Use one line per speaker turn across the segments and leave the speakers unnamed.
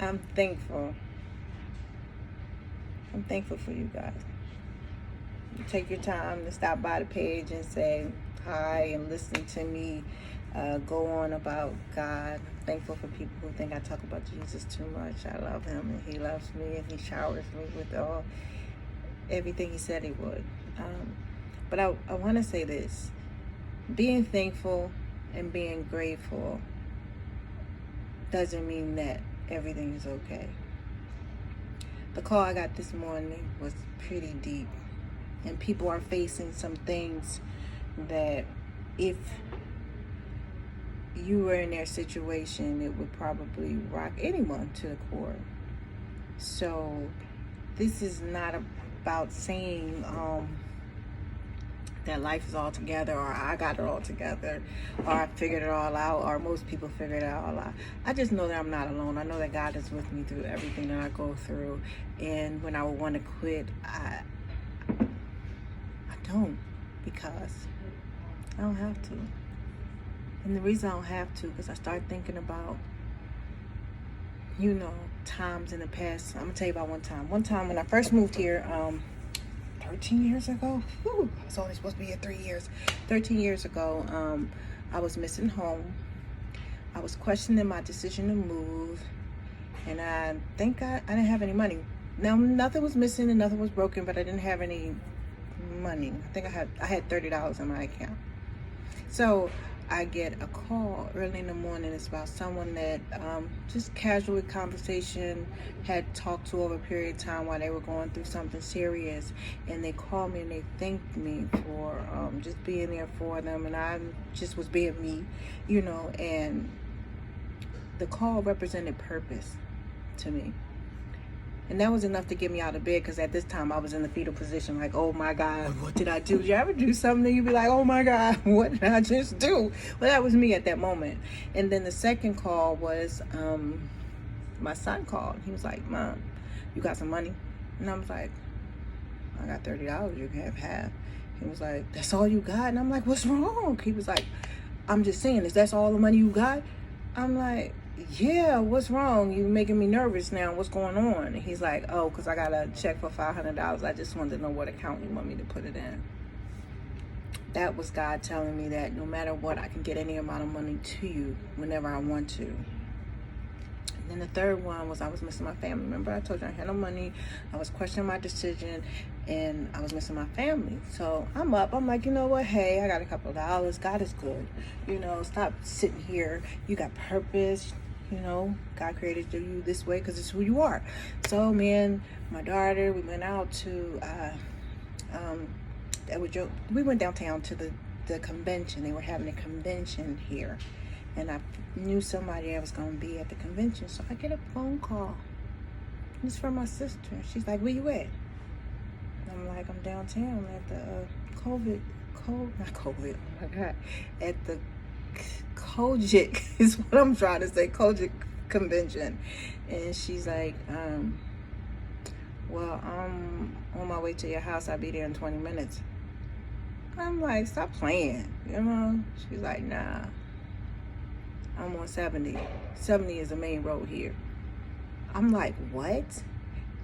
I'm thankful. I'm thankful for you guys. You take your time to stop by the page and say hi and listen to me go on about God. I'm thankful for people who think I talk about Jesus too much. I love him and he loves me and he showers me with everything he said he would. But I want to say this. Being thankful and being grateful doesn't mean that everything is okay. The call I got this morning was pretty deep, and people are facing some things that if you were in their situation, it would probably rock anyone to the core. So this is not about saying that life is all together, or I got it all together, or I figured it all out, or most people figured it all out. I just know that I'm not alone. I know that God is with me through everything that I go through. And when I would want to quit, I don't, because I don't have to. And the reason I don't have to, because I start thinking about, times in the past. I'm gonna tell you about one time. One time when I first moved here, 13 years ago. Whew, I was only supposed to be here 3 years. 13 years ago, I was missing home. I was questioning my decision to move, and I think I didn't have any money. Now, nothing was missing and nothing was broken, but I didn't have any money. I think I had $30 in my account. So I get a call early in the morning. It's about someone that just casual conversation had talked to over a period of time while they were going through something serious, and they called me and they thanked me for just being there for them, and I just was being me, and the call represented purpose to me. And that was enough to get me out of bed, because at this time I was in the fetal position, like, oh my God, what did I do? Did you ever do something that you'd be like, oh my God, what did I just do? Well, that was me at that moment. And then the second call was my son called. He was like, Mom, you got some money? And I was like, I got $30. You can have half. He was like, that's all you got? And I'm like, what's wrong? He was like, I'm just saying, is that all the money you got? I'm like, yeah, what's wrong? You making me nervous now. What's going on? And he's like, oh, because I got a check for $500. I just wanted to know what account you want me to put it in. That was God telling me that no matter what, I can get any amount of money to you whenever I want to. And then the third one was I was missing my family. Remember I told you I had no money. I was questioning my decision, and I was missing my family. So I'm up. I'm like, you know what? Hey, I got a couple of dollars. God is good. Stop sitting here. You got purpose. God created you this way because it's who you are. So me and my daughter, we went out to we went downtown to the convention. They were having a convention here, and I knew somebody that was going to be at the convention. So I get a phone call. It's from my sister. She's like, where you at? And I'm like, I'm downtown at the at the Kojic is what I'm trying to say, Kojic convention. And she's like, well, I'm on my way to your house. I'll be there in 20 minutes. I'm like, stop playing, She's like, nah, I'm on 70. 70 is the main road here. I'm like, what?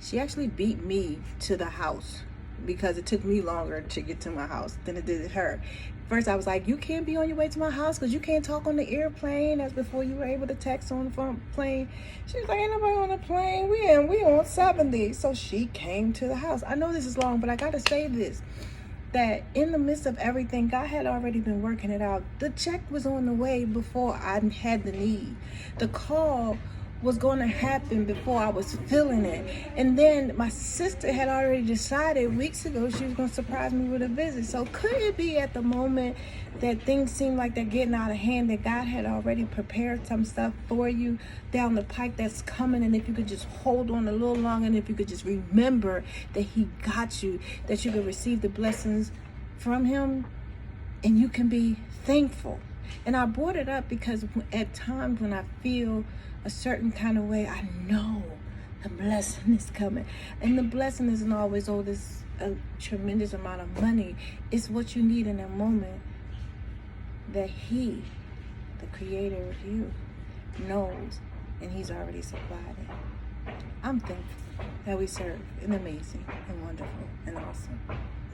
She actually beat me to the house, because it took me longer to get to my house than it did her. First, I was like, you can't be on your way to my house because you can't talk on the airplane. That's before you were able to text on the phone plane. She was like, ain't nobody on the plane. We on 70. So she came to the house. I know this is long, but I got to say this, that in the midst of everything, God had already been working it out. The check was on the way before I had the need. The call was going to happen before I was feeling it. And then my sister had already decided weeks ago she was going to surprise me with a visit. So could it be at the moment that things seem like they're getting out of hand, that God had already prepared some stuff for you down the pike that's coming? And if you could just hold on a little longer, and if you could just remember that he got you, that you could receive the blessings from him, and you can be thankful. And I brought it up because at times when I feel a certain kind of way, I know the blessing is coming. And the blessing isn't always, this a tremendous amount of money. It's what you need in that moment, that he, the creator of you, knows and He's already supplied it. I'm thankful that we serve an amazing and wonderful and awesome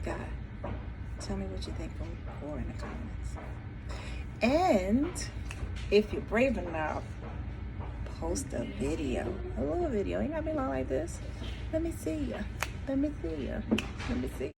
God. Tell me what you think for in the comments. And if you're brave enough, post a video, a little video. Ain't gotta be long like this. Let me see you. Let me see you. Let me see.